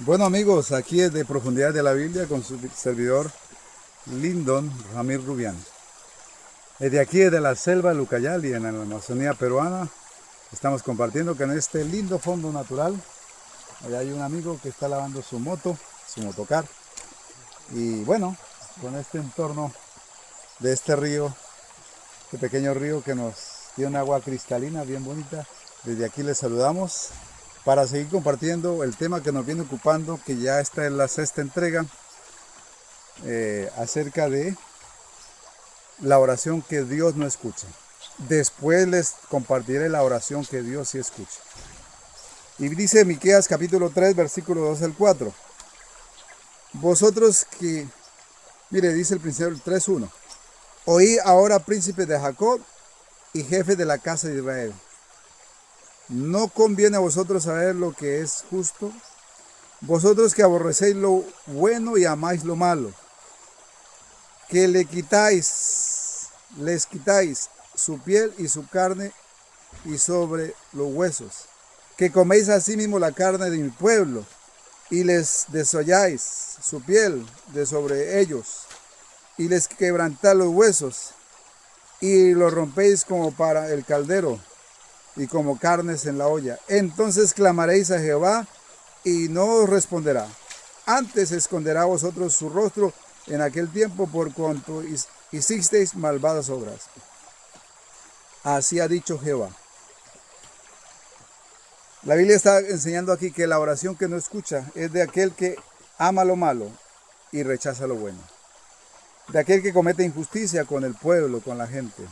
Bueno amigos, aquí es de Profundidad de la Biblia con su servidor Lindon Ramir Rubián. Desde aquí, desde la selva de Lucayali, en la Amazonía peruana, estamos compartiendo que en este lindo fondo natural, allá hay un amigo que está lavando su moto, su motocar. Y bueno, con este entorno de este río, este pequeño río que nos tiene agua cristalina bien bonita, desde aquí les saludamos para seguir compartiendo el tema que nos viene ocupando, que ya está en la sexta entrega, acerca de la oración que Dios no escucha. Después les compartiré la oración que Dios sí escucha. Y dice Miqueas capítulo 3, versículo 2 al 4. Vosotros que, mire, dice el principio 3:1. Oí ahora, príncipes de Jacob y jefes de la casa de Israel. ¿No conviene a vosotros saber lo que es justo? Vosotros que aborrecéis lo bueno y amáis lo malo, que les quitáis su piel y su carne y sobre los huesos, que coméis asimismo la carne de mi pueblo y les desolláis su piel de sobre ellos y les quebrantáis los huesos y los rompéis como para el caldero y como carnes en la olla. Entonces clamaréis a Jehová y no os responderá. Antes esconderá a vosotros su rostro en aquel tiempo por cuanto hicisteis malvadas obras. Así ha dicho Jehová. La Biblia está enseñando aquí que la oración que no escucha es de aquel que ama lo malo y rechaza lo bueno. De aquel que comete injusticia con el pueblo, con la gente.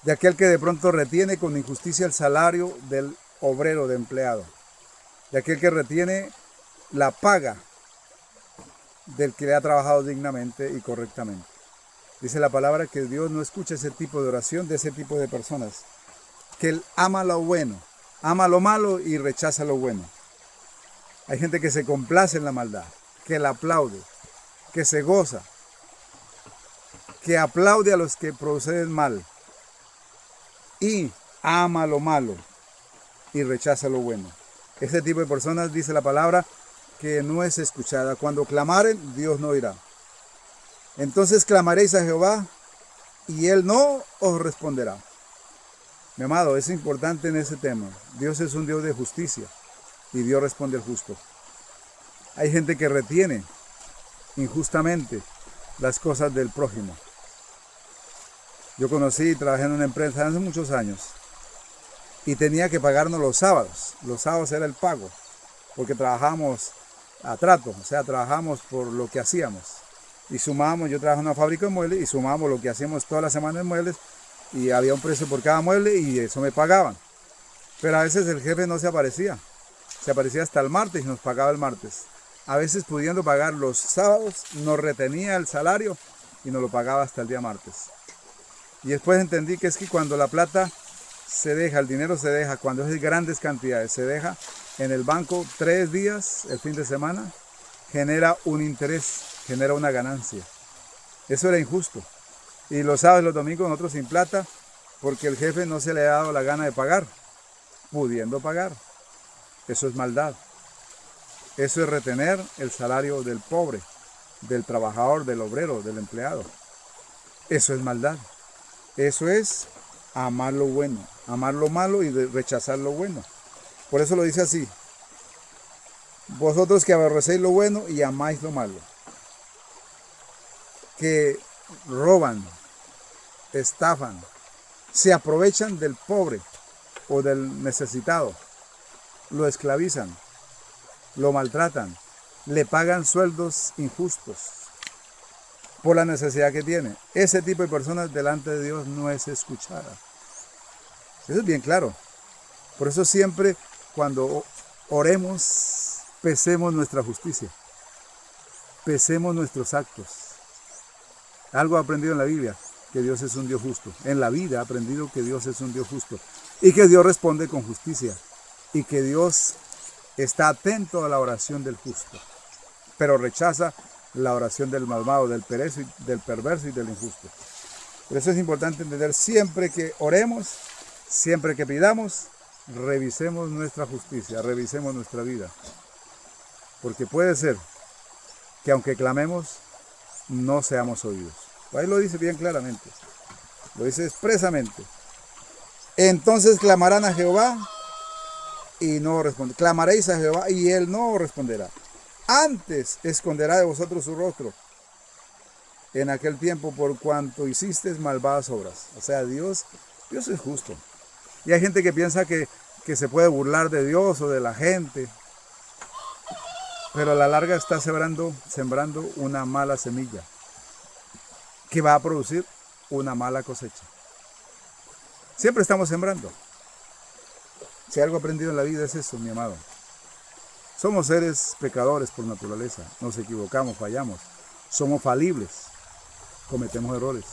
De aquel que de pronto retiene con injusticia el salario del obrero, de empleado. De aquel que retiene la paga del que le ha trabajado dignamente y correctamente. Dice la palabra que Dios no escucha ese tipo de oración de ese tipo de personas. Que Él ama lo bueno, ama lo malo y rechaza lo bueno. Hay gente que se complace en la maldad, que la aplaude, que se goza, que aplaude a los que proceden mal y ama lo malo y rechaza lo bueno. Ese tipo de personas, dice la palabra, que no es escuchada. Cuando clamaren, Dios no oirá. Entonces clamaréis a Jehová y Él no os responderá. Mi amado, es importante en ese tema. Dios es un Dios de justicia y Dios responde al justo. Hay gente que retiene injustamente las cosas del prójimo. Yo conocí y trabajé en una empresa hace muchos años y tenía que pagarnos los sábados. Los sábados era el pago, porque trabajamos a trato, o sea, trabajamos por lo que hacíamos. Y sumamos, yo trabajaba en una fábrica de muebles y sumamos lo que hacíamos toda la semana en muebles y había un precio por cada mueble y eso me pagaban. Pero a veces el jefe no se aparecía hasta el martes y nos pagaba el martes. A veces, pudiendo pagar los sábados, nos retenía el salario y nos lo pagaba hasta el día martes. Y después entendí que es que cuando la plata se deja, el dinero se deja, cuando es de grandes cantidades, se deja en el banco 3 días, el fin de semana, genera un interés, genera una ganancia. Eso era injusto. Y los sábados y los domingos nosotros sin plata, porque el jefe no se le ha dado la gana de pagar, pudiendo pagar. Eso es maldad. Eso es retener el salario del pobre, del trabajador, del obrero, del empleado. Eso es maldad. Eso es amar lo bueno, amar lo malo y rechazar lo bueno. Por eso lo dice así. Vosotros que aborrecéis lo bueno y amáis lo malo. Que roban, estafan, se aprovechan del pobre o del necesitado. Lo esclavizan, lo maltratan, le pagan sueldos injustos por la necesidad que tiene. Ese tipo de personas delante de Dios no es escuchada. Eso es bien claro. Por eso siempre cuando oremos, pesemos nuestra justicia. Pesemos nuestros actos. Algo he aprendido en la Biblia, que Dios es un Dios justo. En la vida he aprendido que Dios es un Dios justo. Y que Dios responde con justicia. Y que Dios está atento a la oración del justo. Pero rechaza la oración del malvado, del perverso y del injusto. Por eso es importante entender, siempre que oremos, siempre que pidamos, revisemos nuestra justicia, revisemos nuestra vida. Porque puede ser que aunque clamemos, no seamos oídos. Ahí lo dice bien claramente. Lo dice expresamente. Entonces clamarán a Jehová y no responderá. Clamaréis a Jehová y él no responderá. Antes esconderá de vosotros su rostro en aquel tiempo por cuanto hicisteis malvadas obras. O sea, Dios es justo. Y hay gente que piensa que se puede burlar de Dios o de la gente. Pero a la larga está sembrando una mala semilla que va a producir una mala cosecha. Siempre estamos sembrando. Si algo he aprendido en la vida es eso, mi amado. Somos seres pecadores por naturaleza. Nos equivocamos, fallamos. Somos falibles. Cometemos errores.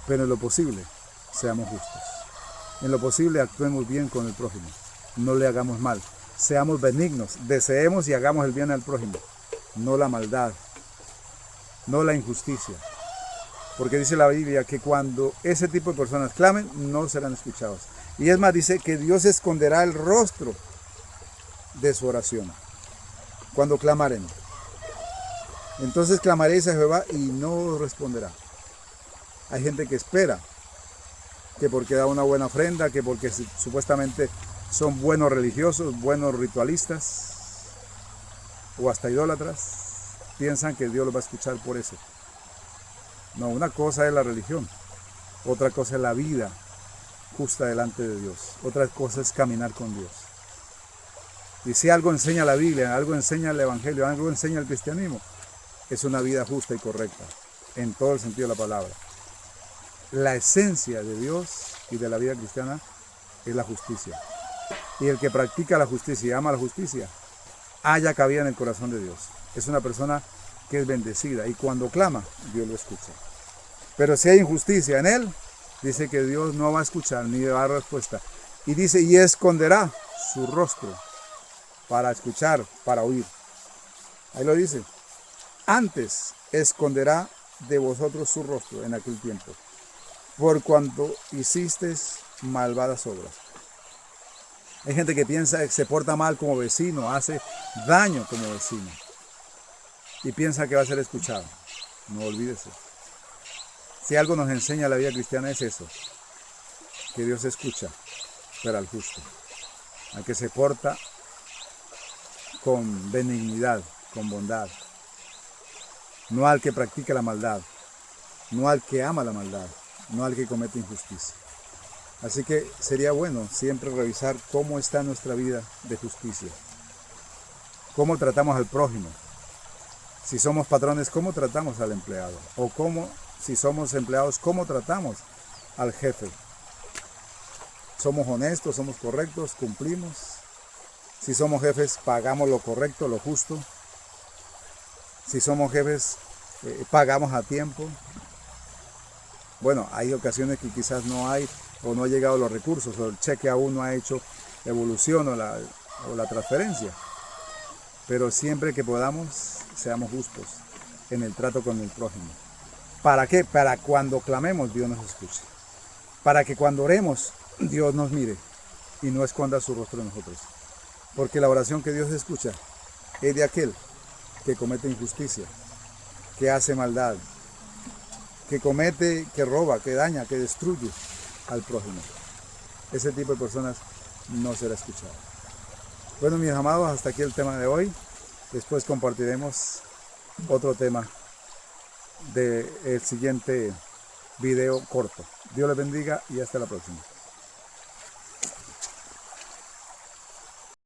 Pero en lo posible, seamos justos. En lo posible, actuemos bien con el prójimo. No le hagamos mal. Seamos benignos. Deseemos y hagamos el bien al prójimo. No la maldad. No la injusticia. Porque dice la Biblia que cuando ese tipo de personas clamen, no serán escuchados. Y es más, dice que Dios esconderá el rostro de su oración cuando clamaren. Entonces clamaréis a Jehová y no responderá. Hay gente que espera que porque da una buena ofrenda, que porque supuestamente son buenos religiosos, buenos ritualistas o hasta idólatras, piensan que Dios los va a escuchar por eso. No, una cosa es la religión, otra cosa es la vida justa delante de Dios, otra cosa es caminar con Dios. Y si algo enseña la Biblia, algo enseña el Evangelio, algo enseña el cristianismo, es una vida justa y correcta, en todo el sentido de la palabra. La esencia de Dios y de la vida cristiana es la justicia. Y el que practica la justicia y ama la justicia, haya cabida en el corazón de Dios. Es una persona que es bendecida y cuando clama, Dios lo escucha. Pero si hay injusticia en él, dice que Dios no va a escuchar ni va a dar respuesta. Y dice, y esconderá su rostro para escuchar, para oír. Ahí lo dice. Antes esconderá de vosotros su rostro en aquel tiempo, por cuanto hicisteis malvadas obras. Hay gente que piensa que se porta mal como vecino, hace daño como vecino. Y piensa que va a ser escuchado. No olvídese. Si algo nos enseña la vida cristiana es eso. Que Dios escucha, pero al justo. Al que se porta con benignidad, con bondad. No al que practica la maldad. No al que ama la maldad. No al que comete injusticia. Así que sería bueno siempre revisar cómo está nuestra vida de justicia. Cómo tratamos al prójimo. Si somos patrones, ¿cómo tratamos al empleado? O si somos empleados, ¿cómo tratamos al jefe? ¿Somos honestos, somos correctos, cumplimos? Si somos jefes, pagamos lo correcto, lo justo. Si somos jefes, pagamos a tiempo. Bueno, hay ocasiones que quizás no hay o no ha llegado los recursos, o el cheque aún no ha hecho evolución o la transferencia. Pero siempre que podamos, seamos justos en el trato con el prójimo. ¿Para qué? Para cuando clamemos, Dios nos escuche. Para que cuando oremos, Dios nos mire y no esconda su rostro de nosotros. Porque la oración que Dios escucha es de aquel que comete injusticia, que hace maldad, que roba, que daña, que destruye al prójimo. Ese tipo de personas no será escuchado. Bueno, mis amados, hasta aquí el tema de hoy. Después compartiremos otro tema del siguiente video corto. Dios les bendiga y hasta la próxima.